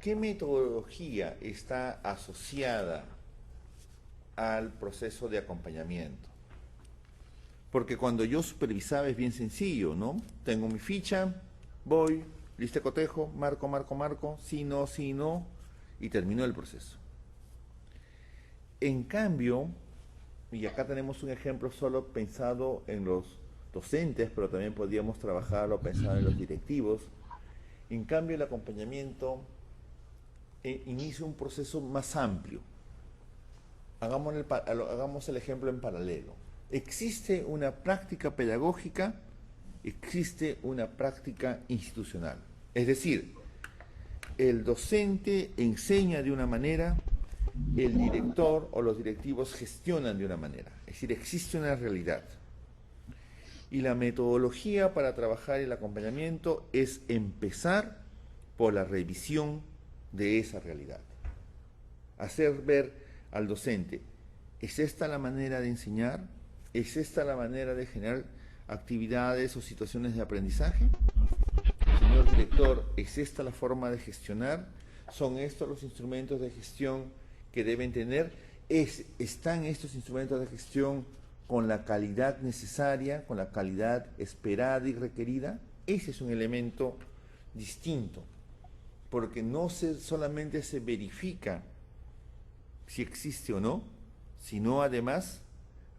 ¿qué metodología está asociada al proceso de acompañamiento? Porque cuando yo supervisaba es bien sencillo, ¿no? Tengo mi ficha, voy, lista de cotejo, marco, sí, no, y termino el proceso. En cambio, y acá tenemos un ejemplo solo pensado en los docentes, pero también podríamos trabajarlo pensado en los directivos. En cambio, el acompañamiento inicia un proceso más amplio. Hagamos el ejemplo en paralelo. Existe una práctica pedagógica, existe una práctica institucional. Es decir, el docente enseña de una manera, el director o los directivos gestionan de una manera. Es decir, existe una realidad. Y la metodología para trabajar el acompañamiento es empezar por la revisión de esa realidad. Hacer ver al docente, ¿es esta la manera de enseñar? ¿Es esta la manera de generar actividades o situaciones de aprendizaje? Señor director, ¿es esta la forma de gestionar? ¿Son estos los instrumentos de gestión que deben tener? ¿Están estos instrumentos de gestión con la calidad necesaria, con la calidad esperada y requerida? Ese es un elemento distinto, porque no solamente se verifica si existe o no, sino además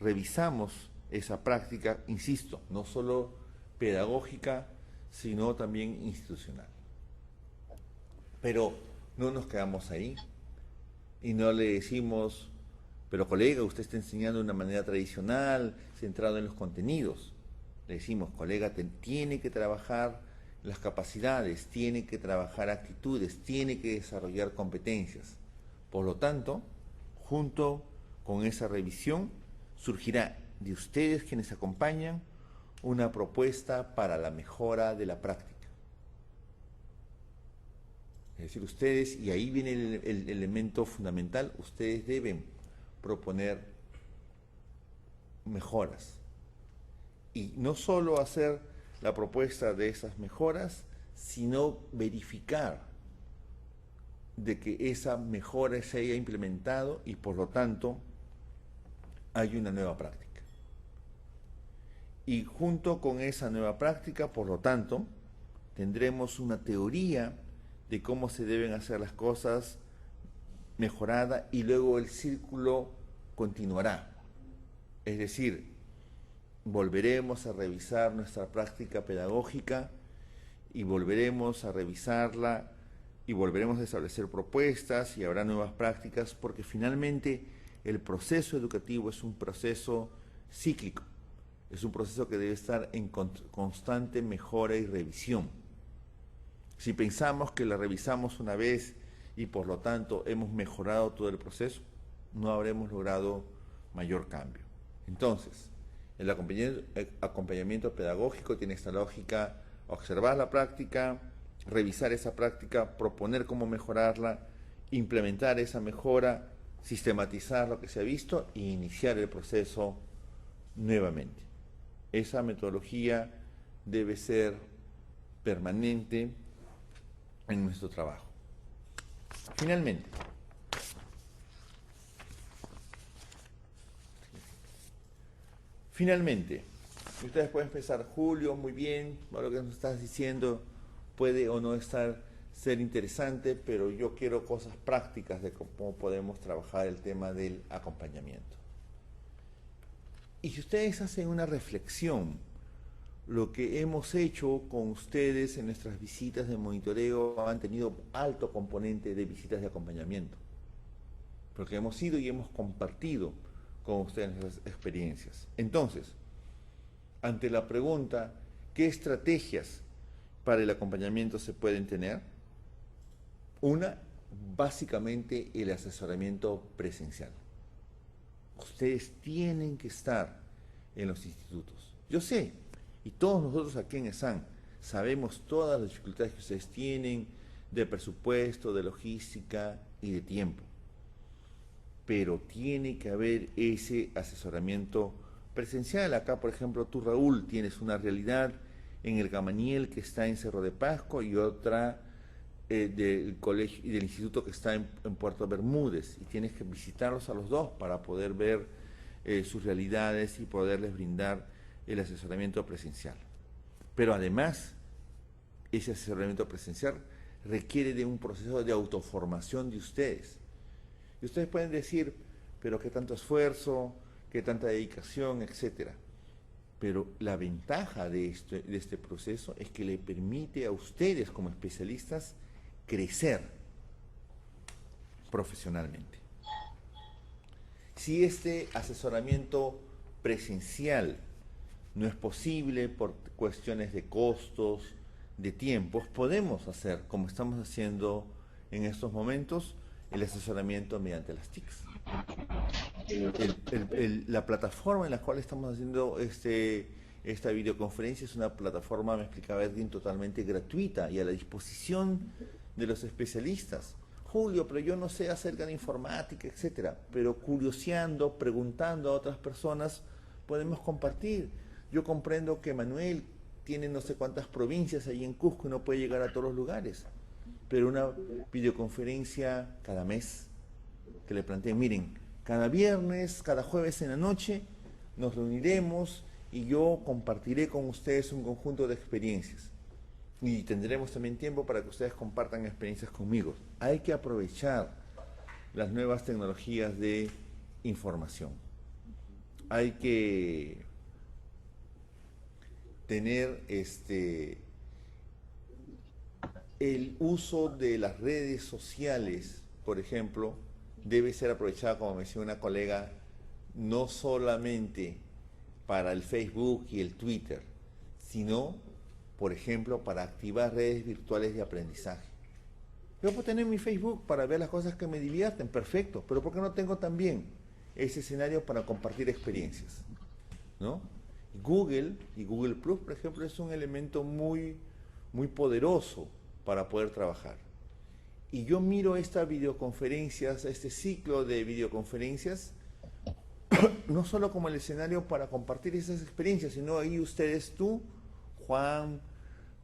revisamos esa práctica, insisto, no solo pedagógica, sino también institucional. Pero no nos quedamos ahí y no le decimos, pero colega, usted está enseñando de una manera tradicional, centrado en los contenidos. Le decimos, colega, tiene que trabajar las capacidades, tiene que trabajar actitudes, tiene que desarrollar competencias. Por lo tanto, junto con esa revisión, surgirá de ustedes quienes acompañan una propuesta para la mejora de la práctica. Es decir, ustedes, y ahí viene el elemento fundamental, ustedes deben proponer mejoras. Y no solo hacer la propuesta de esas mejoras, sino verificar de que esa mejora se haya implementado y por lo tanto hay una nueva práctica. Y junto con esa nueva práctica, por lo tanto, tendremos una teoría de cómo se deben hacer las cosas mejorada y luego el círculo continuará. Es decir, volveremos a revisar nuestra práctica pedagógica y volveremos a revisarla y volveremos a establecer propuestas y habrá nuevas prácticas porque finalmente el proceso educativo es un proceso cíclico, es un proceso que debe estar en constante mejora y revisión. Si pensamos que la revisamos una vez y por lo tanto hemos mejorado todo el proceso, no habremos logrado mayor cambio. Entonces, el acompañamiento pedagógico tiene esta lógica: observar la práctica, revisar esa práctica, proponer cómo mejorarla, implementar esa mejora, sistematizar lo que se ha visto e iniciar el proceso nuevamente. Esa metodología debe ser permanente en nuestro trabajo. Finalmente, ustedes pueden pensar, Julio, muy bien, lo que nos estás diciendo puede o no ser interesante, pero yo quiero cosas prácticas de cómo podemos trabajar el tema del acompañamiento. Y si ustedes hacen una reflexión, lo que hemos hecho con ustedes en nuestras visitas de monitoreo han tenido alto componente de visitas de acompañamiento, porque hemos ido y hemos compartido con ustedes nuestras experiencias. Entonces, ante la pregunta, ¿qué estrategias para el acompañamiento se pueden tener? Una, básicamente el asesoramiento presencial. Ustedes tienen que estar en los institutos. Yo sé, y todos nosotros aquí en ESAN sabemos todas las dificultades que ustedes tienen de presupuesto, de logística y de tiempo. Pero tiene que haber ese asesoramiento presencial. Acá, por ejemplo, tú, Raúl, tienes una realidad en el Gamaniel que está en Cerro de Pasco y otra del colegio y del instituto que está en Puerto Bermúdez, y tienes que visitarlos a los dos para poder ver sus realidades y poderles brindar el asesoramiento presencial. Pero además, ese asesoramiento presencial requiere de un proceso de autoformación de ustedes. Y ustedes pueden decir, pero qué tanto esfuerzo, qué tanta dedicación, etcétera. Pero la ventaja de este proceso es que le permite a ustedes como especialistas crecer profesionalmente. Si este asesoramiento presencial no es posible por cuestiones de costos, de tiempos, podemos hacer, como estamos haciendo en estos momentos, el asesoramiento mediante las TICs. La plataforma en la cual estamos haciendo esta videoconferencia es una plataforma, me explicaba Edwin, totalmente gratuita y a la disposición de los especialistas. Julio, pero yo no sé acerca de informática, etcétera. Pero curioseando, preguntando a otras personas, podemos compartir. Yo comprendo que Manuel tiene no sé cuántas provincias ahí en Cusco y no puede llegar a todos los lugares. Pero una videoconferencia cada mes que le planteen, miren, cada viernes, cada jueves en la noche nos reuniremos y yo compartiré con ustedes un conjunto de experiencias. Y tendremos también tiempo para que ustedes compartan experiencias conmigo. Hay que aprovechar las nuevas tecnologías de información. Hay que tener el uso de las redes sociales, por ejemplo, debe ser aprovechada, como me decía una colega, no solamente para el Facebook y el Twitter, sino, por ejemplo, para activar redes virtuales de aprendizaje. Yo puedo tener mi Facebook para ver las cosas que me divierten, perfecto, pero ¿por qué no tengo también ese escenario para compartir experiencias? ¿No? Google y Google Plus, por ejemplo, es un elemento muy, muy poderoso para poder trabajar. Y yo miro estas videoconferencias, este ciclo de videoconferencias, no solo como el escenario para compartir esas experiencias, sino ahí ustedes, tú, Juan,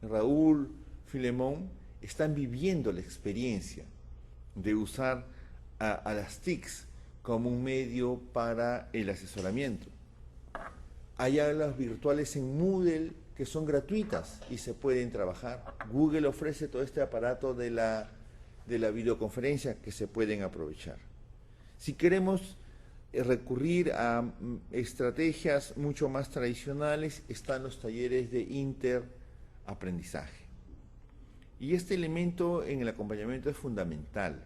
Raúl, Filemón, están viviendo la experiencia de usar a las TICs como un medio para el asesoramiento. Hay aulas virtuales en Moodle que son gratuitas y se pueden trabajar. Google ofrece todo este aparato de la videoconferencia que se pueden aprovechar. Si queremos recurrir a estrategias mucho más tradicionales, están los talleres de interaprendizaje. Y este elemento en el acompañamiento es fundamental,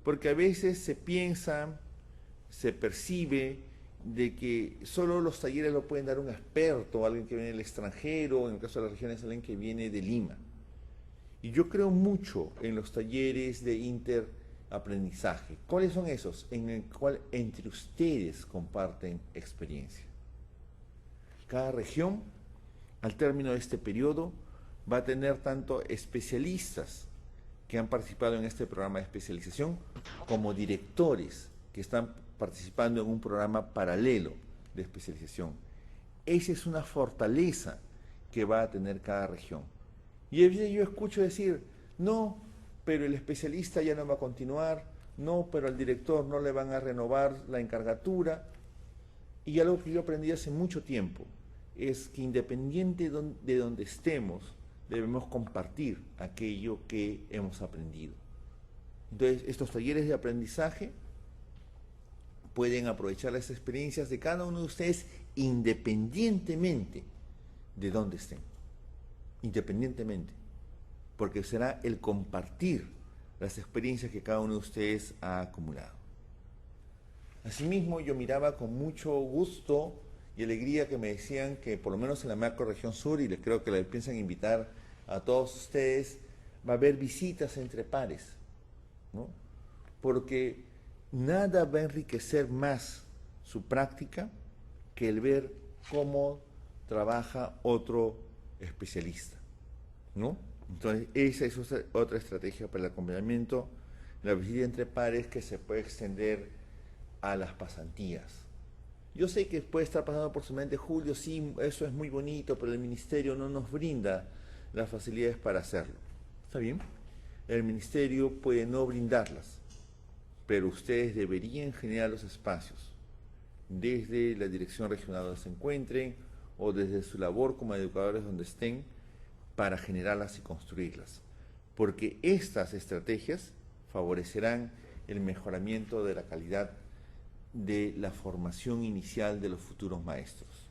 porque a veces se piensa, se percibe de que solo los talleres lo pueden dar un experto, alguien que viene del extranjero, en el caso de las regiones, alguien que viene de Lima. Y yo creo mucho en los talleres de interaprendizaje. ¿Cuáles son esos? En el cual entre ustedes comparten experiencia. Cada región, al término de este periodo, va a tener tanto especialistas que han participado en este programa de especialización como directores que están participando en un programa paralelo de especialización. Esa es una fortaleza que va a tener cada región. Y a veces yo escucho decir, no, pero el especialista ya no va a continuar, no, pero al director no le van a renovar la encargatura. Y algo que yo aprendí hace mucho tiempo es que independiente de donde estemos, debemos compartir aquello que hemos aprendido. Entonces, estos talleres de aprendizaje pueden aprovechar las experiencias de cada uno de ustedes independientemente de dónde estén. Independientemente. Porque será el compartir las experiencias que cada uno de ustedes ha acumulado. Asimismo, yo miraba con mucho gusto y alegría que me decían que por lo menos en la macrorregión sur, y les creo que les piensan invitar a todos ustedes, va a haber visitas entre pares, ¿no? Porque nada va a enriquecer más su práctica que el ver cómo trabaja otro especialista, ¿no? Entonces, esa es otra estrategia para el acompañamiento, la visita entre pares que se puede extender a las pasantías. Yo sé que puede estar pasando por su mente, Julio, sí, eso es muy bonito, pero el ministerio no nos brinda las facilidades para hacerlo. ¿Está bien? El ministerio puede no brindarlas, pero ustedes deberían generar los espacios, desde la dirección regional donde se encuentren o desde su labor como educadores donde estén, para generarlas y construirlas. Porque estas estrategias favorecerán el mejoramiento de la calidad de la formación inicial de los futuros maestros.